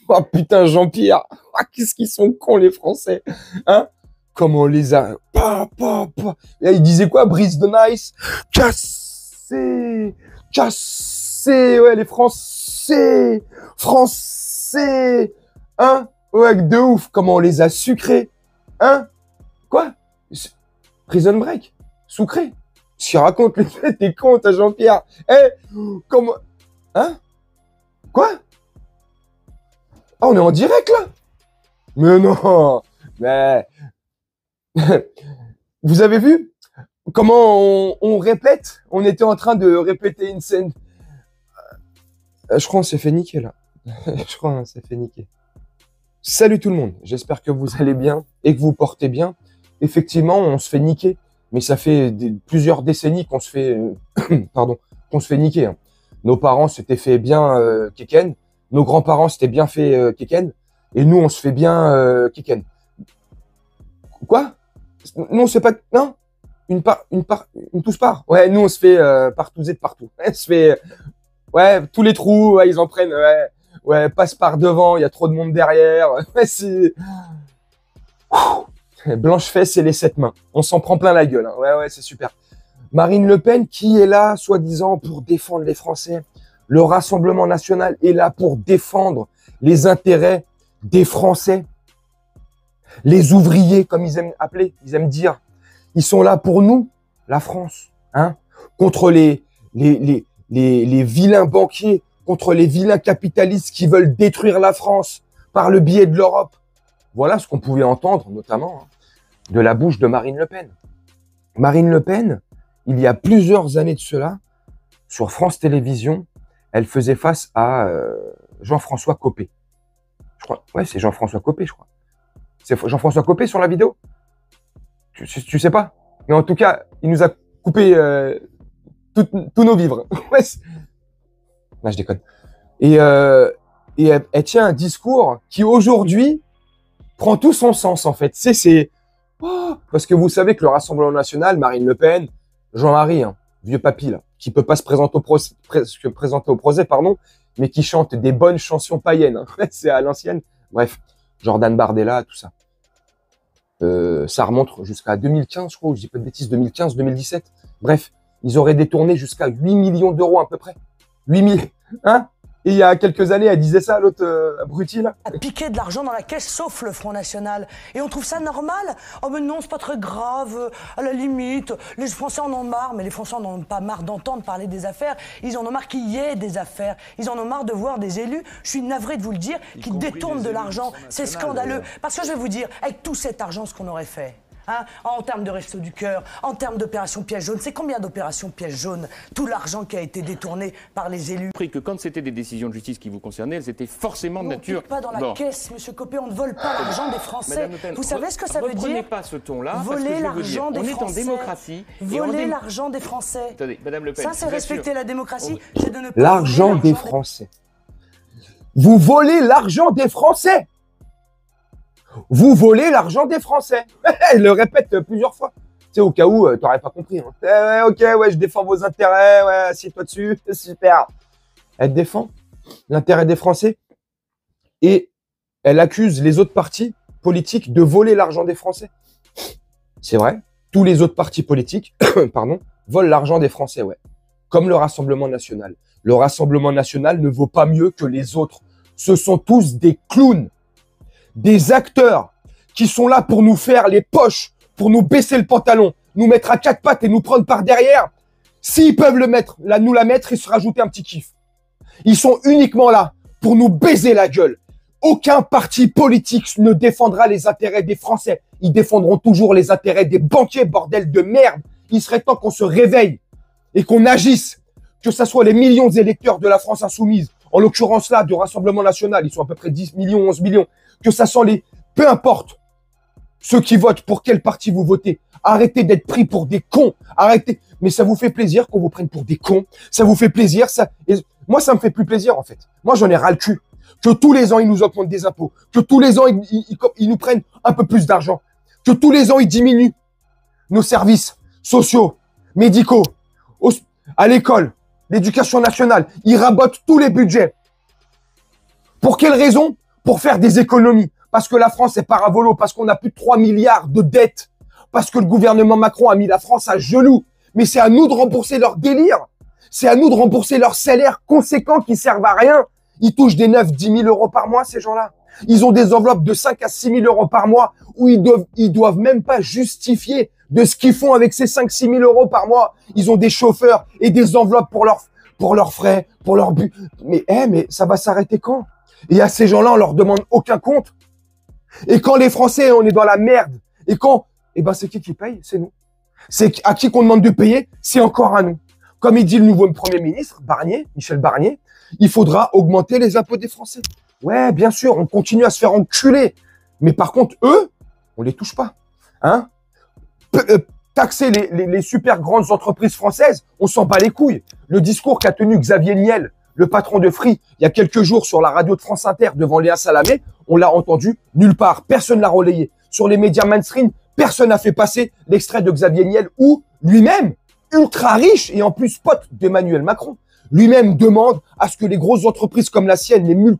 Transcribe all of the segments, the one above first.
Oh putain, Jean-Pierre. Ah, qu'est-ce qu'ils sont cons, les Français. Hein? Comment on les a... Et il disait quoi? Brise de Nice. Cassé. Cassé. Ouais, les Français. Français. Hein? Ouais, de ouf. Comment on les a sucrés. Hein? Quoi? Prison Break. Sucré. Tu racontes t'es con, t'as Jean-Pierre. Eh, comment... Hein? Quoi? Ah, on est en direct, là? Mais non. Mais... Vous avez vu comment on répète? On était en train de répéter une scène. Je crois qu'on s'est fait niquer, là. Je crois qu'on s'est fait niquer. Salut tout le monde. J'espère que vous allez bien et que vous portez bien. Effectivement, on se fait niquer. Mais ça fait plusieurs décennies qu'on se fait... pardon. Qu'on se fait niquer. Hein. Nos parents s'étaient fait bien keken. Nos grands-parents s'étaient bien fait keken. Et nous, on se fait bien keken. Quoi? Nous, on se fait pas... Non? Une touche part. Ouais, nous, on se fait partouzer de partout. On se fait... Ouais, tous les trous, ouais, ils en prennent. Ouais, ouais, passe par devant, il y a trop de monde derrière. Ouais, c'est... Blanche-Fesse et les 7 mains. On s'en prend plein la gueule. Hein. Ouais, ouais, c'est super. Marine Le Pen, qui est là, soi-disant, pour défendre les Français. Le Rassemblement national est là pour défendre les intérêts des Français. Les ouvriers, comme ils aiment appeler, ils aiment dire. Ils sont là pour nous, la France, hein, contre les vilains banquiers, contre les vilains capitalistes qui veulent détruire la France par le biais de l'Europe. Voilà ce qu'on pouvait entendre, notamment, hein, de la bouche de Marine Le Pen. Marine Le Pen, il y a plusieurs années de cela, sur France Télévisions, elle faisait face à Jean-François Copé. Je crois, ouais, c'est Jean-François Copé, je crois. C'est Jean-François Copé sur la vidéo? Tu sais pas? Mais en tout cas, il nous a coupé tous nos vivres. Ouais, non, je déconne. Et elle tient un discours qui, aujourd'hui, prend tout son sens, en fait. C'est... Oh, parce que vous savez que le Rassemblement national, Marine Le Pen, Jean-Marie, hein, vieux papy, là, qui peut pas se présenter au procès, pardon, mais qui chante des bonnes chansons païennes. Hein. C'est à l'ancienne. Bref, Jordan Bardella, tout ça. Ça remonte jusqu'à 2015, je crois, je dis pas de bêtises, 2015, 2017. Bref, ils auraient détourné jusqu'à 8 millions d'euros à peu près. 8 000, hein? Et il y a quelques années, elle disait ça, l'autre abruti, là. À piquer de l'argent dans la caisse, sauf le Front National. Et on trouve ça normal? Oh mais non, c'est pas très grave, à la limite, les Français en ont marre, mais les Français en ont pas marre d'entendre parler des affaires, ils en ont marre qu'il y ait des affaires, ils en ont marre de voir des élus, je suis navré de vous le dire, qui détournent de l'argent, c'est scandaleux. Parce que je vais vous dire, avec tout cet argent, ce qu'on aurait fait, hein, en termes de Restos du Cœur, en termes d'opérations pièges jaunes, c'est combien d'opérations pièges jaunes? Tout l'argent qui a été détourné par les élus. Que quand c'était des décisions de justice qui vous concernaient, elles étaient forcément de nature... On ne pas dans la caisse, monsieur Copé, on ne vole pas l'argent des Français. Vous savez ce que ça veut dire? Reprenez pas ce ton-là, voler l'argent des Français. On est en démocratie. Voler l'argent des Français. Attendez, Madame Le Pen, ça, c'est respecter la démocratie, c'est de ne pas... L'argent des Français. Vous volez l'argent des Français. Vous volez l'argent des Français. Elle le répète plusieurs fois. Tu sais, au cas où, t'aurais pas compris. Hein. Ouais, ok, ouais, je défends vos intérêts. Ouais, assieds-toi dessus. Super. Elle défend l'intérêt des Français. Et elle accuse les autres partis politiques de voler l'argent des Français. C'est vrai. Tous les autres partis politiques, pardon, volent l'argent des Français, ouais. Comme le Rassemblement national. Le Rassemblement national ne vaut pas mieux que les autres. Ce sont tous des clowns. Des acteurs qui sont là pour nous faire les poches, pour nous baisser le pantalon, nous mettre à 4 pattes et nous prendre par derrière. S'ils peuvent nous la mettre et se rajouter un petit kiff. Ils sont uniquement là pour nous baiser la gueule. Aucun parti politique ne défendra les intérêts des Français. Ils défendront toujours les intérêts des banquiers, bordel de merde. Il serait temps qu'on se réveille et qu'on agisse. Que ce soit les millions d'électeurs de la France insoumise, en l'occurrence là, du Rassemblement national, ils sont à peu près 10 millions, 11 millions. Que ça sent les... Peu importe ceux qui votent, pour quel parti vous votez. Arrêtez d'être pris pour des cons. Arrêtez. Mais ça vous fait plaisir qu'on vous prenne pour des cons. Ça vous fait plaisir. Ça... Et moi, ça me fait plus plaisir, en fait. Moi, j'en ai ras le cul. Que tous les ans, ils nous augmentent des impôts. Que tous les ans, ils nous prennent un peu plus d'argent. Que tous les ans, ils diminuent nos services sociaux, médicaux, à l'école, l'éducation nationale. Ils rabotent tous les budgets. Pour quelle raison? pour faire des économies, parce que la France est paravolo, parce qu'on a plus de 3 milliards de dettes, parce que le gouvernement Macron a mis la France à genoux. Mais c'est à nous de rembourser leur délire. C'est à nous de rembourser leurs salaires conséquents qui servent à rien. Ils touchent des 9-10 000 euros par mois, ces gens-là. Ils ont des enveloppes de 5 à 6 000 euros par mois où ils doivent même pas justifier de ce qu'ils font avec ces 5-6 000 euros par mois. Ils ont des chauffeurs et des enveloppes pour leurs frais, pour leur but. Mais ça va s'arrêter quand? Et à ces gens-là, on leur demande aucun compte. Et quand les Français, on est dans la merde. Et quand, c'est qui paye? C'est nous. C'est à qui qu'on demande de payer? C'est encore à nous. Comme il dit le nouveau Premier ministre, Michel Barnier, il faudra augmenter les impôts des Français. Ouais, bien sûr, on continue à se faire enculer. Mais par contre, eux, on les touche pas. Hein? Taxer les super grandes entreprises françaises, on s'en bat les couilles. Le discours qu'a tenu Xavier Niel, le patron de Free, il y a quelques jours sur la radio de France Inter devant Léa Salamé, on l'a entendu nulle part. Personne l'a relayé. Sur les médias mainstream, personne n'a fait passer l'extrait de Xavier Niel où lui-même, ultra riche et en plus pote d'Emmanuel Macron, lui-même demande à ce que les grosses entreprises comme la sienne,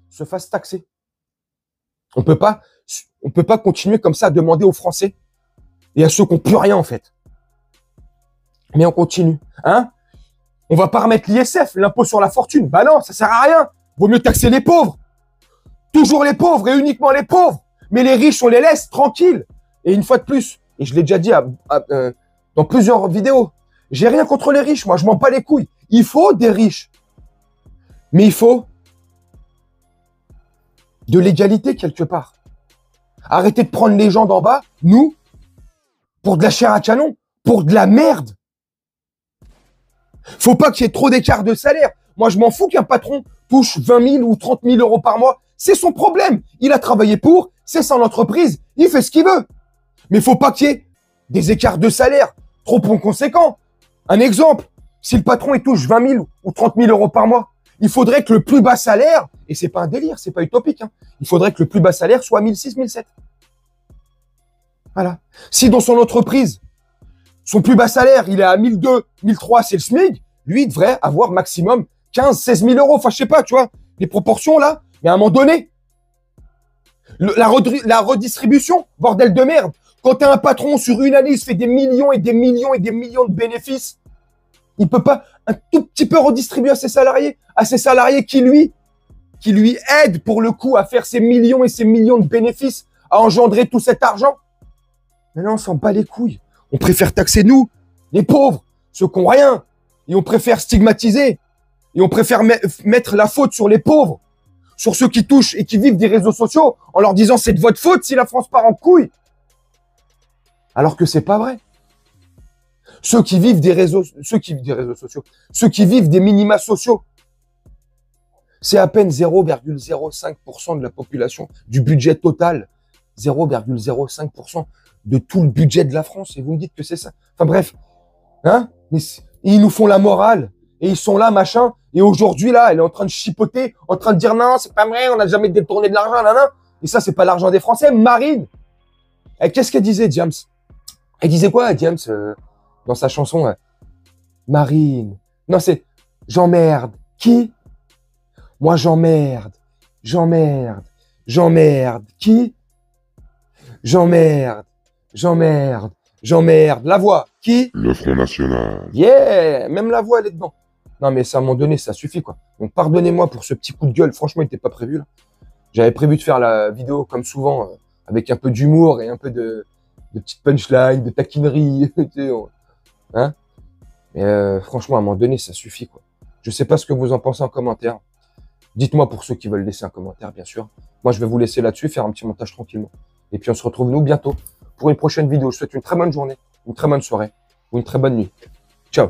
se fassent taxer. On peut pas continuer comme ça à demander aux Français et à ceux qui n'ont plus rien en fait. Mais on continue, hein? On va pas remettre l'ISF, l'impôt sur la fortune. Bah non, ça sert à rien. Vaut mieux taxer les pauvres. Toujours les pauvres et uniquement les pauvres. Mais les riches, on les laisse tranquilles. Et une fois de plus, et je l'ai déjà dit dans plusieurs vidéos, j'ai rien contre les riches, moi, je m'en bats les couilles. Il faut des riches. Mais il faut de l'égalité quelque part. Arrêtez de prendre les gens d'en bas, nous, pour de la chair à canon, pour de la merde. Faut pas qu'il y ait trop d'écart de salaire. Moi, je m'en fous qu'un patron touche 20 000 ou 30 000 euros par mois. C'est son problème. Il a travaillé pour, c'est son entreprise, il fait ce qu'il veut. Mais faut pas qu'il y ait des écarts de salaire trop conséquents. Un exemple, si le patron il touche 20 000 ou 30 000 euros par mois, il faudrait que le plus bas salaire, et c'est pas un délire, c'est pas utopique, hein, il faudrait que le plus bas salaire soit 1006, 1007. Voilà. Si dans son entreprise, son plus bas salaire, il est à 1002, 1003, c'est le SMIC, lui, il devrait avoir maximum 15, 16 000 euros. Enfin, je sais pas, tu vois, les proportions là, mais à un moment donné, la redistribution, bordel de merde. Quand t'as un patron sur une année, il se fait des millions et des millions et des millions de bénéfices, il peut pas un tout petit peu redistribuer à ses salariés qui lui aident pour le coup à faire ces millions et ces millions de bénéfices, à engendrer tout cet argent. Mais non, on s'en bat les couilles. On préfère taxer nous, les pauvres, ceux qui n'ont rien, et on préfère stigmatiser, et on préfère mettre la faute sur les pauvres, sur ceux qui touchent et qui vivent des réseaux sociaux, en leur disant c'est de votre faute si la France part en couille. Alors que c'est pas vrai. Ceux qui vivent des réseaux sociaux, ceux qui vivent des minima sociaux, c'est à peine 0,05% de la population, du budget total. 0,05% de tout le budget de la France. Et vous me dites que c'est ça. Enfin bref, hein? Mais ils nous font la morale. Et ils sont là, machin. Et aujourd'hui, là, elle est en train de chipoter, en train de dire non, c'est pas vrai, on n'a jamais détourné de l'argent, nan. Et ça, c'est pas l'argent des Français. Marine. Et qu'est-ce qu'elle disait, James? Elle disait quoi, James, dans sa chanson? Marine. Non, c'est j'emmerde. Qui? Moi, j'emmerde. J'emmerde. J'emmerde. Qui? J'emmerde. J'emmerde. J'emmerde. La voix. Qui? Le Front National. Yeah! Même la voix, elle est dedans. Non, mais ça, à un moment donné, ça suffit, quoi. Donc, pardonnez-moi pour ce petit coup de gueule. Franchement, il n'était pas prévu, là. J'avais prévu de faire la vidéo, comme souvent, avec un peu d'humour et un peu de petites punchlines, de taquinerie. Hein? Mais franchement, à un moment donné, ça suffit, quoi. Je sais pas ce que vous en pensez en commentaire. Dites-moi pour ceux qui veulent laisser un commentaire, bien sûr. Moi, je vais vous laisser là-dessus, faire un petit montage tranquillement. Et puis, on se retrouve, nous, bientôt pour une prochaine vidéo. Je vous souhaite une très bonne journée, une très bonne soirée ou une très bonne nuit. Ciao.